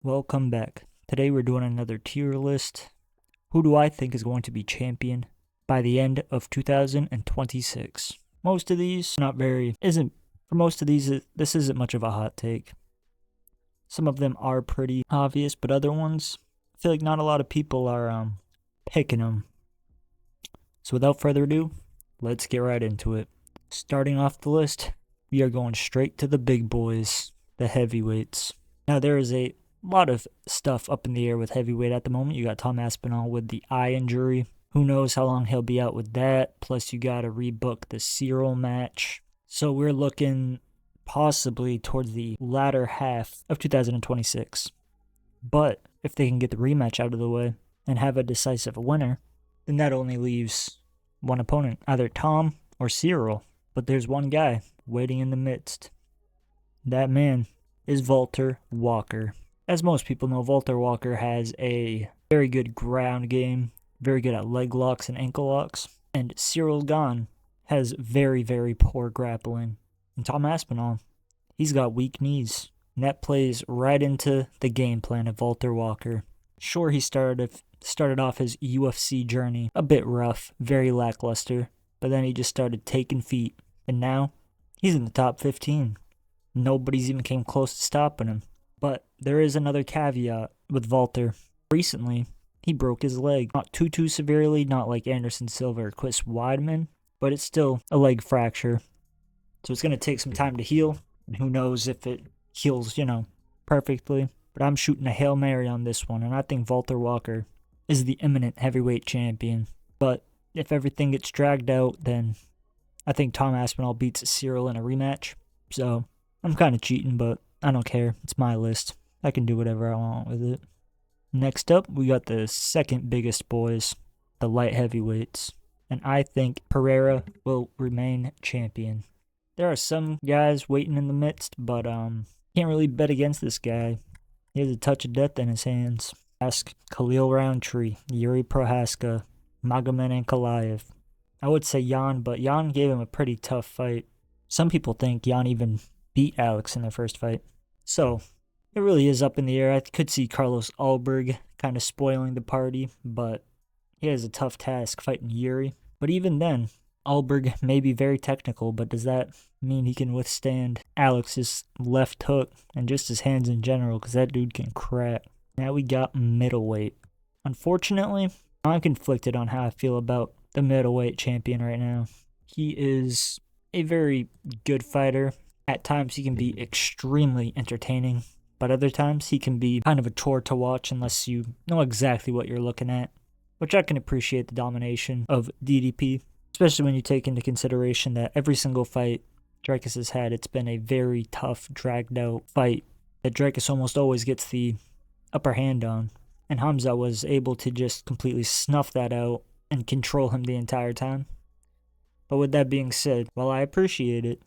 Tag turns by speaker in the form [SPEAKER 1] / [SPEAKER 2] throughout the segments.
[SPEAKER 1] Welcome back. Today we're doing another tier list. Who do I think is going to be champion by the end of 2026? Most of these this isn't much of a hot take. Some of them are pretty obvious, but other ones, I feel like not a lot of people are picking them. So without further ado, let's get right into it. Starting off the list, we are going straight to the big boys, the heavyweights. Now there is a lot of stuff up in the air with heavyweight at the moment. You got Tom Aspinall with the eye injury. Who knows how long he'll be out with that. Plus you got to rebook the Cyril match. So we're looking possibly towards the latter half of 2026. But if they can get the rematch out of the way and have a decisive winner, then that only leaves one opponent, either Tom or Cyril. But there's one guy waiting in the midst. That man is Walter Walker. As most people know, Walter Walker has a very good ground game, very good at leg locks and ankle locks. And Cyril Gane has very, very poor grappling. And Tom Aspinall, he's got weak knees. And that plays right into the game plan of Walter Walker. Sure, he started off his UFC journey a bit rough, very lackluster. But then he just started taking feet. And now, he's in the top 15. Nobody's even came close to stopping him. But there is another caveat with Walter. Recently, he broke his leg. Not too severely, not like Anderson Silva or Chris Weidman, but it's still a leg fracture. So it's going to take some time to heal. And who knows if it heals, perfectly. But I'm shooting a Hail Mary on this one, and I think Walter Walker is the imminent heavyweight champion. But if everything gets dragged out, then I think Tom Aspinall beats Cyril in a rematch. So I'm kind of cheating, but I don't care. It's my list. I can do whatever I want with it. Next up, we got the second biggest boys, the light heavyweights. And I think Pereira will remain champion. There are some guys waiting in the midst, but can't really bet against this guy. He has a touch of death in his hands. Ask Khalil Roundtree, Yuri Prohaska, Magomed Ankalaev. I would say Jan, but Jan gave him a pretty tough fight. Some people think Jan even beat Alex in their first fight. So, it really is up in the air. I could see Carlos Ulberg kind of spoiling the party, but he has a tough task fighting Yuri. But even then, Ulberg may be very technical, but does that mean he can withstand Alex's left hook and just his hands in general? Because that dude can crack. Now we got middleweight. Unfortunately, I'm conflicted on how I feel about the middleweight champion right now. He is a very good fighter. At times he can be extremely entertaining, but other times he can be kind of a chore to watch unless you know exactly what you're looking at, which I can appreciate the domination of DDP, especially when you take into consideration that every single fight Dricus has had, it's been a very tough, dragged out fight that Dricus almost always gets the upper hand on. And Hamza was able to just completely snuff that out and control him the entire time. But with that being said, while I appreciate it,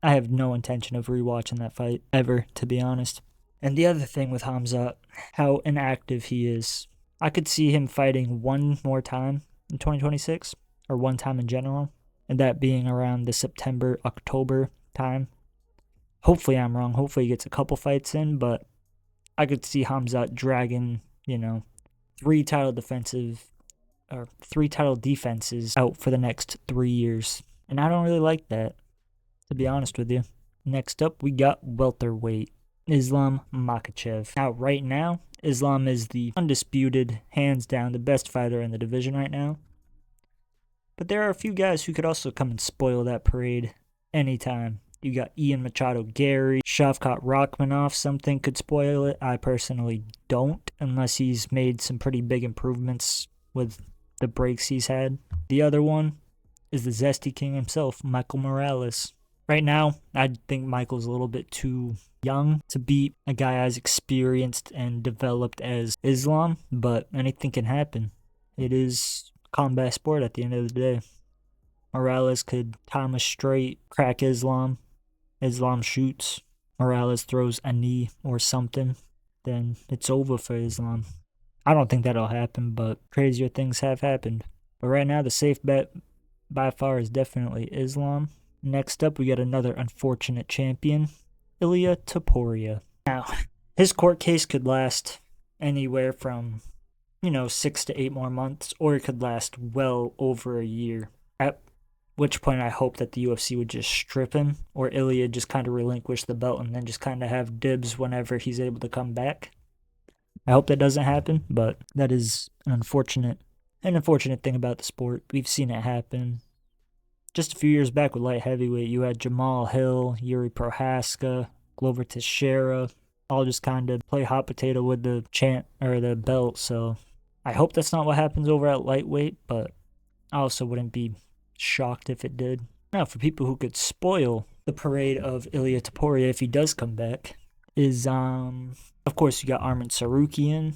[SPEAKER 1] I have no intention of rewatching that fight, ever, to be honest. And the other thing with Hamza, how inactive he is. I could see him fighting one more time in 2026, or one time in general, and that being around the September, October time. Hopefully I'm wrong. Hopefully he gets a couple fights in, but I could see Hamza dragging, three title defenses out for the next 3 years. And I don't really like that, to be honest with you. Next up, we got welterweight, Islam Makhachev. Now, right now, Islam is the undisputed, hands down, the best fighter in the division right now. But there are a few guys who could also come and spoil that parade anytime. You got Ian Machado Gary, Shavkat Rachmanov, something could spoil it. I personally don't, unless he's made some pretty big improvements with the breaks he's had. The other one is the Zesty King himself, Michael Morales. Right now, I think Michael's a little bit too young to beat a guy as experienced and developed as Islam, but anything can happen. It is combat sport at the end of the day. Morales could time a straight, crack Islam. Islam shoots. Morales throws a knee or something. Then it's over for Islam. I don't think that'll happen, but crazier things have happened. But right now, the safe bet by far is definitely Islam. Next up, we got another unfortunate champion, Ilia Topuria. Now, His court case could last anywhere from, 6 to 8 more months, or it could last well over a year. At which point I hope that the UFC would just strip him, or Ilya just kind of relinquish the belt and then just kind of have dibs whenever he's able to come back. I hope that doesn't happen, but that is an unfortunate thing about the sport. We've seen it happen. Just a few years back with light heavyweight, you had Jamal Hill, Yuri Prohaska, Glover Teixeira, all just kind of play hot potato with the belt. So I hope that's not what happens over at lightweight, but I also wouldn't be shocked if it did. Now, for people who could spoil the parade of Ilia Topuria if he does come back, is of course you got Arman Tsarukyan,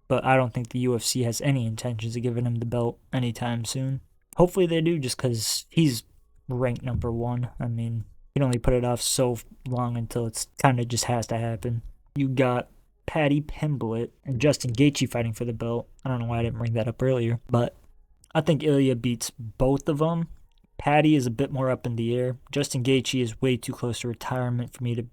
[SPEAKER 1] but I don't think the UFC has any intentions of giving him the belt anytime soon. Hopefully they do, just because he's ranked number 1. I mean, you can only put it off so long until it's kind of just has to happen. You got Paddy Pimblett and Justin Gaethje fighting for the belt. I don't know why I didn't bring that up earlier, but I think Ilya beats both of them. Paddy is a bit more up in the air. Justin Gaethje is way too close to retirement for me to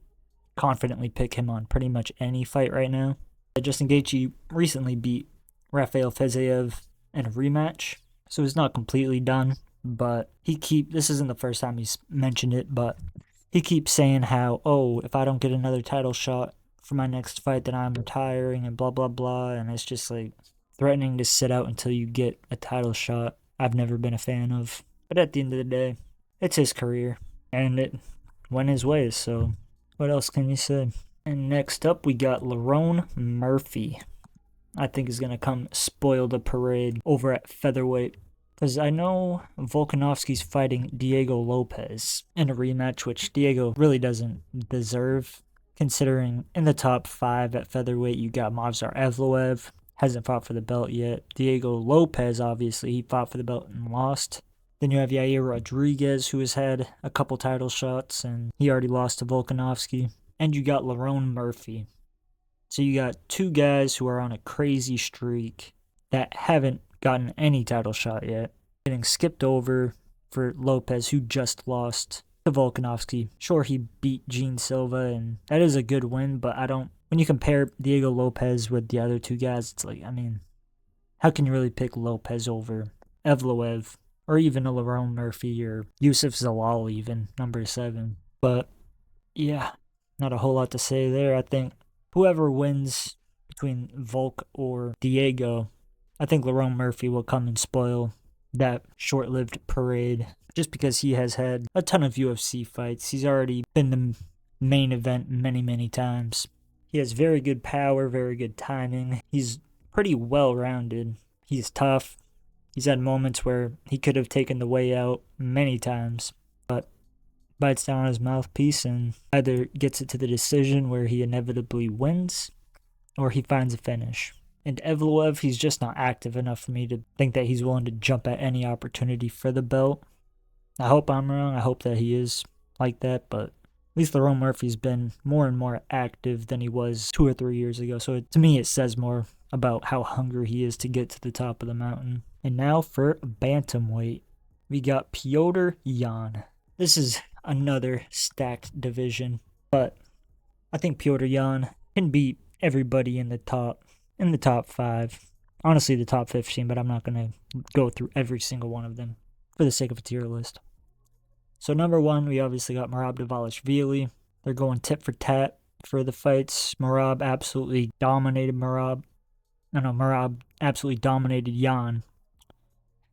[SPEAKER 1] confidently pick him on pretty much any fight right now. Justin Gaethje recently beat Rafael Fiziev in a rematch, so he's not completely done, but this isn't the first time he's mentioned it, but he keeps saying how, if I don't get another title shot for my next fight, then I'm retiring and blah, blah, blah, and it's just like threatening to sit out until you get a title shot. I've never been a fan of, but at the end of the day, it's his career, and it went his way, so what else can you say? And next up, we got Lerone Murphy. I think is going to come spoil the parade over at featherweight. Because I know Volkanovski's fighting Diego Lopez in a rematch, which Diego really doesn't deserve, considering in the top 5 at featherweight, you got Movsar Evloev, hasn't fought for the belt yet. Diego Lopez, obviously, he fought for the belt and lost. Then you have Yair Rodriguez, who has had a couple title shots, and he already lost to Volkanovski. And you got Lerone Murphy. So you got 2 guys who are on a crazy streak that haven't gotten any title shot yet, getting skipped over for Lopez, who just lost to Volkanovski. Sure, he beat Gene Silva, and that is a good win, but when you compare Diego Lopez with the other 2 guys, it's like, I mean, how can you really pick Lopez over Evloev, or even a Lerone Murphy, or Yusuf Zalal even, number 7? But, yeah, not a whole lot to say there. I think whoever wins between Volk or Diego, I think Lerone Murphy will come and spoil that short-lived parade, just because he has had a ton of UFC fights. He's already been the main event many, many times. He has very good power, very good timing. He's pretty well-rounded. He's tough. He's had moments where he could have taken the way out many times, but bites down on his mouthpiece and either gets it to the decision where he inevitably wins, or he finds a finish. And Evloev, he's just not active enough for me to think that he's willing to jump at any opportunity for the belt. I hope I'm wrong. I hope that he is like that, but at least Lerone Murphy's been more and more active than he was 2 or 3 years ago. So to me, it says more about how hungry he is to get to the top of the mountain. And now for bantamweight, we got Petr Yan. This is another stacked division, but I think Petr Yan can beat everybody in the top 5. Honestly, the top 15, but I'm not going to go through every single one of them for the sake of a tier list. So number 1, we obviously got Merab Dvalishvili. They're going tit for tat for the fights. Merab absolutely dominated Merab absolutely dominated Yan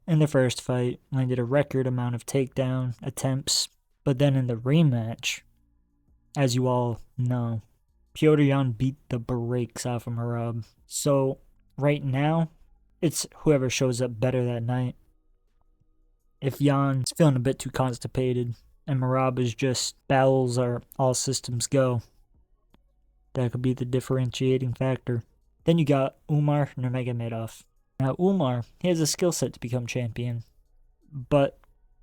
[SPEAKER 1] in the first fight, landed a record amount of takedown attempts. But then in the rematch, as you all know, Petr Yan beat the brakes off of Merab. So right now, it's whoever shows up better that night. If Yan's feeling a bit too constipated and Merab is just bowels are all systems go, that could be the differentiating factor. Then you got Umar Nurmagomedov. Now Umar, he has a skill set to become champion, but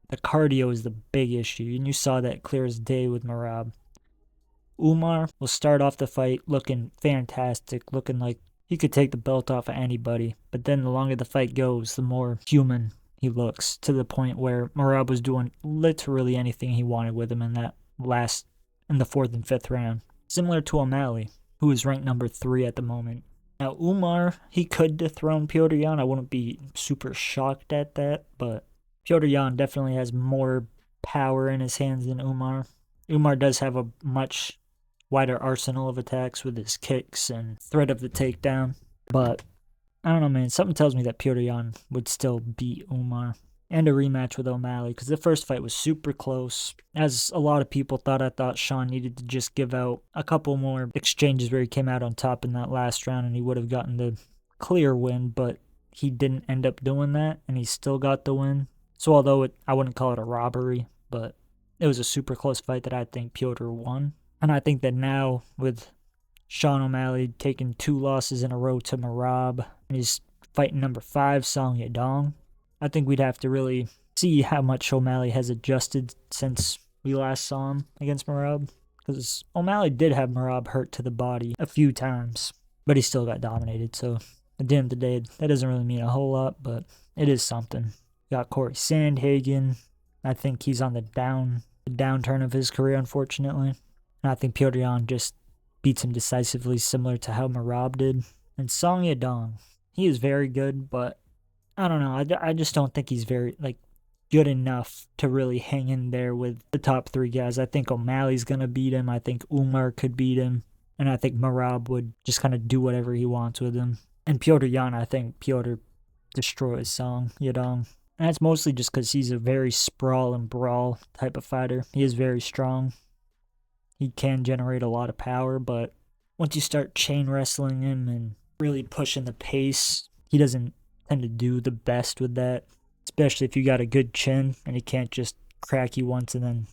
[SPEAKER 1] the cardio is the big issue, and you saw that clear as day with Merab. Umar will start off the fight looking fantastic, looking like he could take the belt off of anybody, but then the longer the fight goes, the more human he looks, to the point where Merab was doing literally anything he wanted with him in the 4th and 5th round. Similar to O'Malley. who is ranked number 3 at the moment. Now, Umar, he could dethrone Petr Yan. I wouldn't be super shocked at that, but Petr Yan definitely has more power in his hands than Umar. Umar does have a much wider arsenal of attacks with his kicks and threat of the takedown, but I don't know, man. Something tells me that Petr Yan would still beat Umar. And a rematch with O'Malley, because the first fight was super close. As a lot of people thought, I thought Sean needed to just give out a couple more exchanges where he came out on top in that last round and he would have gotten the clear win, but he didn't end up doing that, and he still got the win. So although I wouldn't call it a robbery, but it was a super close fight that I think Petr won. And I think that now, with Sean O'Malley taking 2 losses in a row to Merab, and he's fighting number 5, Song Yadong, I think we'd have to really see how much O'Malley has adjusted since we last saw him against Merab. Because O'Malley did have Merab hurt to the body a few times, but he still got dominated. So at the end of the day, that doesn't really mean a whole lot, but it is something. Got Corey Sandhagen. I think he's on the downturn of his career, unfortunately. And I think Petr Yan just beats him decisively, similar to how Merab did. And Song Yadong, he is very good, but I don't know. I just don't think he's very, good enough to really hang in there with the top 3 guys. I think O'Malley's going to beat him. I think Umar could beat him. And I think Merab would just kind of do whatever he wants with him. And Petr Yan, I think Petr destroys Song Yadong. And that's mostly just because he's a very sprawl and brawl type of fighter. He is very strong. He can generate a lot of power, but once you start chain wrestling him and really pushing the pace, he doesn't tend to do the best with that, especially if you got a good chin and he can't just crack you once and then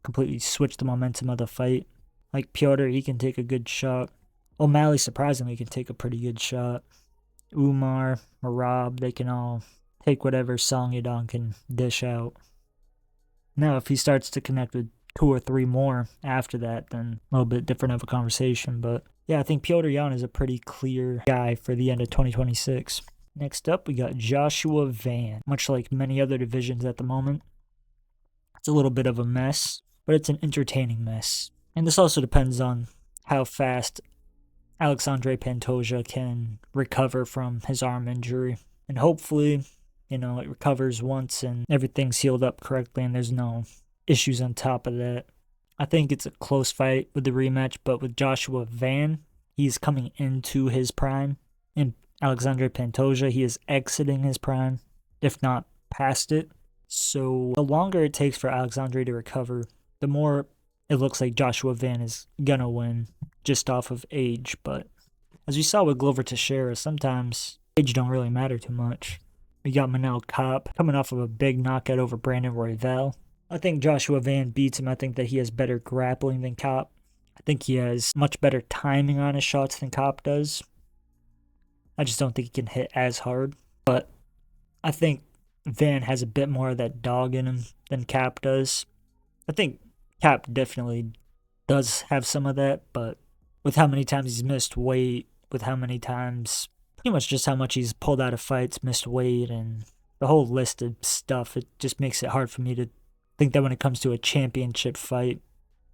[SPEAKER 1] completely switch the momentum of the fight. Like Petr, he can take a good shot. O'Malley, surprisingly, can take a pretty good shot. Umar, Merab, they can all take whatever Song Yadong can dish out. Now, if he starts to connect with 2 or 3 more after that, then a little bit different of a conversation. But yeah, I think Petr Yan is a pretty clear guy for the end of 2026. Next up, we got Joshua Van. Much like many other divisions at the moment, it's a little bit of a mess, but it's an entertaining mess. And this also depends on how fast Alexandre Pantoja can recover from his arm injury. And hopefully, it recovers once and everything's healed up correctly and there's no issues on top of that. I think it's a close fight with the rematch, but with Joshua Van, he's coming into his prime. And Alexandre Pantoja, he is exiting his prime, if not past it. So the longer it takes for Alexandre to recover, the more it looks like Joshua Van is gonna win just off of age. But as we saw with Glover Teixeira, sometimes age don't really matter too much. We got Manel Kape coming off of a big knockout over Brandon Royval. I think Joshua Van beats him. I think that he has better grappling than Kape. I think he has much better timing on his shots than Kape does. I just don't think he can hit as hard. But I think Van has a bit more of that dog in him than Kape does. I think Kape definitely does have some of that, but with how many times he's missed weight, with how many times, pretty much just how much he's pulled out of fights, missed weight, and the whole list of stuff, it just makes it hard for me to think that when it comes to a championship fight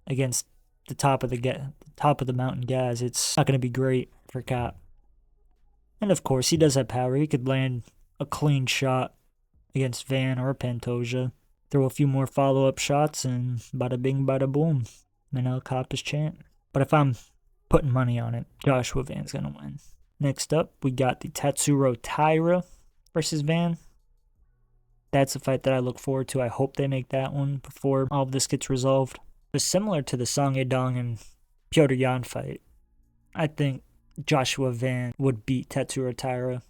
[SPEAKER 1] against the top of the mountain guys, it's not going to be great for Kape. And of course, he does have power. He could land a clean shot against Van or Pantoja, throw a few more follow-up shots, and bada bing, bada boom. Manel Kape is champ. But if I'm putting money on it, Joshua Van's going to win. Next up, we got the Tatsuro Taira versus Van. That's a fight that I look forward to. I hope they make that one before all of this gets resolved. But similar to the Song Yadong and Petr Yan fight, I think Joshua Van would beat Tatsuro Taira.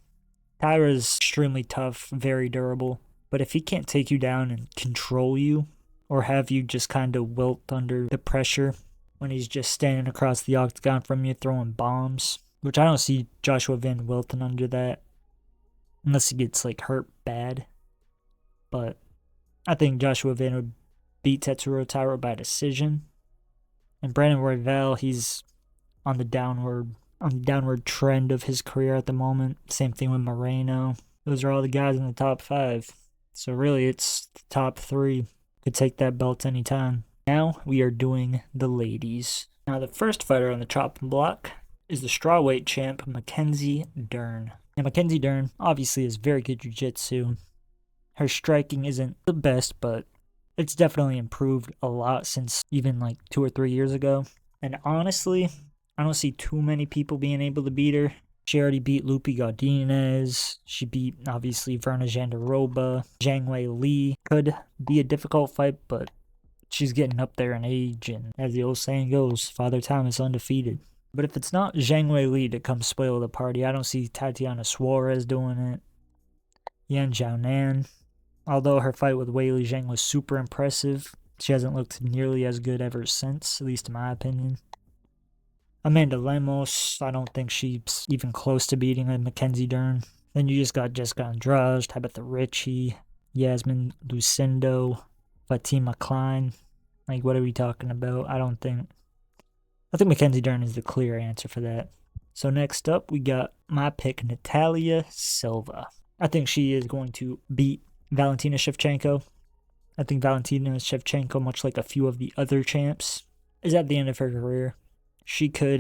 [SPEAKER 1] Taira is extremely tough, very durable. But if he can't take you down and control you, or have you just kind of wilt under the pressure when he's just standing across the octagon from you throwing bombs, which I don't see Joshua Van wilting under that unless he gets hurt bad. But I think Joshua Van would beat Tatsuro Taira by decision. And Brandon Royval, he's on the downward trend of his career at the moment. Same thing with Moreno. Those are all the guys in the top 5. So really, it's the top 3. Could take that belt anytime. Now we are doing the ladies. Now the first fighter on the chopping block is the strawweight champ, Mackenzie Dern. Now, Mackenzie Dern obviously is very good jiu-jitsu. Her striking isn't the best, but it's definitely improved a lot since even like 2 or 3 years ago. And honestly, I don't see too many people being able to beat her. She already beat Lupe Godinez. She beat, obviously, Verna Jandaroba. Zhang Wei Li could be a difficult fight, but she's getting up there in age. And as the old saying goes, Father Time is undefeated. But if it's not Zhang Wei Li to come spoil the party, I don't see Tatiana Suarez doing it. Yan Xiaonan. Although her fight with Weili Zhang was super impressive, she hasn't looked nearly as good ever since, at least in my opinion. Amanda Lemos, I don't think she's even close to beating a Mackenzie Dern. Then you just got Jessica Andrade, Tabitha Ricci, Yasmin Lucindo, Fatima Klein. Like, what are we talking about? I think Mackenzie Dern is the clear answer for that. So next up, we got my pick, Natalia Silva. I think she is going to beat Valentina Shevchenko. I think Valentina Shevchenko, much like a few of the other champs, is at the end of her career. She could,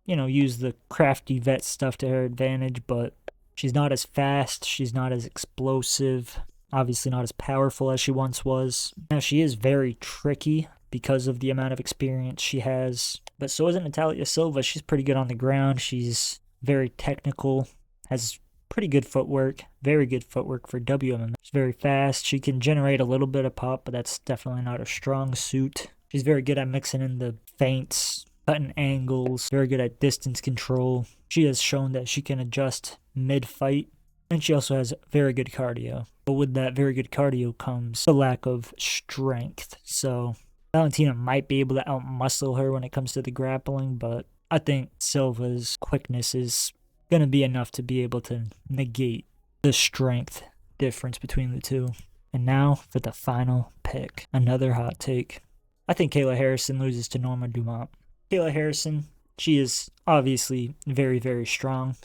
[SPEAKER 1] use the crafty vet stuff to her advantage, but she's not as fast. She's not as explosive. Obviously not as powerful as she once was. Now, she is very tricky because of the amount of experience she has. But so isn't Natalia Silva. She's pretty good on the ground. She's very technical, has pretty good footwork, very good footwork for WMMA. She's very fast. She can generate a little bit of pop, but that's definitely not her strong suit. She's very good at mixing in the feints, cutting angles, very good at distance control. She has shown that she can adjust mid-fight, and she also has very good cardio. But with that very good cardio comes the lack of strength. So Valentina might be able to outmuscle her when it comes to the grappling, but I think Silva's quickness is going to be enough to be able to negate the strength difference between the two. And now for the final pick, another hot take. I think Kayla Harrison loses to Norma Dumont. Kayla Harrison, she is obviously very, very strong.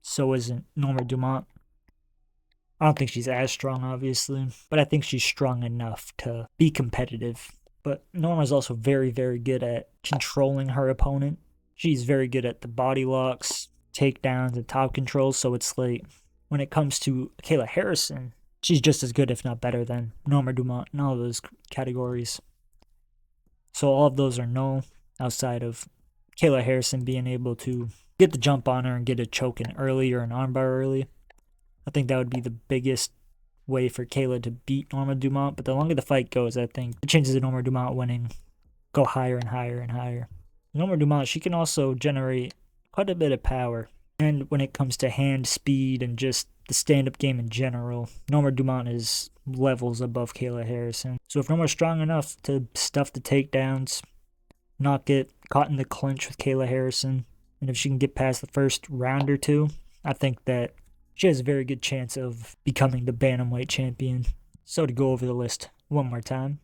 [SPEAKER 1] So isn't Norma Dumont. I don't think she's as strong, obviously, but I think she's strong enough to be competitive. But Norma's also very, very good at controlling her opponent. She's very good at the body locks, takedowns, and top controls. So it's like, when it comes to Kayla Harrison, she's just as good, if not better, than Norma Dumont in all those categories. So all of those are no, outside of Kayla Harrison being able to get the jump on her and get a choke in early or an armbar early. I think that would be the biggest way for Kayla to beat Norma Dumont. But the longer the fight goes, I think the chances of Norma Dumont winning go higher and higher and higher. Norma Dumont, she can also generate quite a bit of power. And when it comes to hand speed and just the stand-up game in general, Norma Dumont is levels above Kayla Harrison. So if Norma's strong enough to stuff the takedowns, not get caught in the clinch with Kayla Harrison, and if she can get past the first round or two, I think that she has a very good chance of becoming the bantamweight champion. So to go over the list one more time,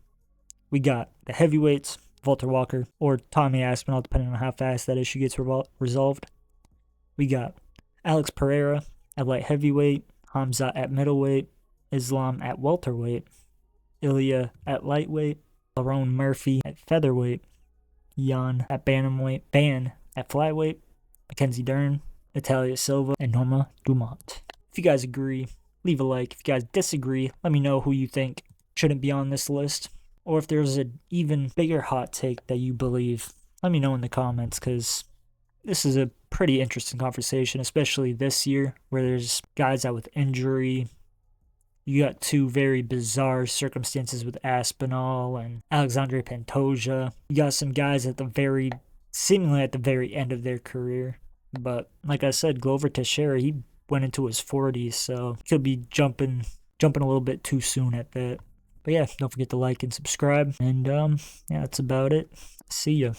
[SPEAKER 1] we got the heavyweights, Walter Walker or Tommy Aspinall, depending on how fast that issue gets resolved. We got Alex Pereira at light heavyweight, Hamza at middleweight, Islam at welterweight, Ilya at lightweight, Lerone Murphy at featherweight, Jan at bantamweight, Ban at flyweight, Mackenzie Dern, Natalia Silva, and Norma Dumont. If you guys agree, leave a like. If you guys disagree, let me know who you think shouldn't be on this list. Or if there's an even bigger hot take that you believe, let me know in the comments, because this is a pretty interesting conversation, especially this year, where there's guys out with injury. You got two very bizarre circumstances with Aspinall and Alexandre Pantoja. You got some guys seemingly at the very end of their career. But like I said, Glover Teixeira, he went into his 40s, so he could be jumping a little bit too soon at that. But yeah, don't forget to like and subscribe. And yeah, that's about it. See ya.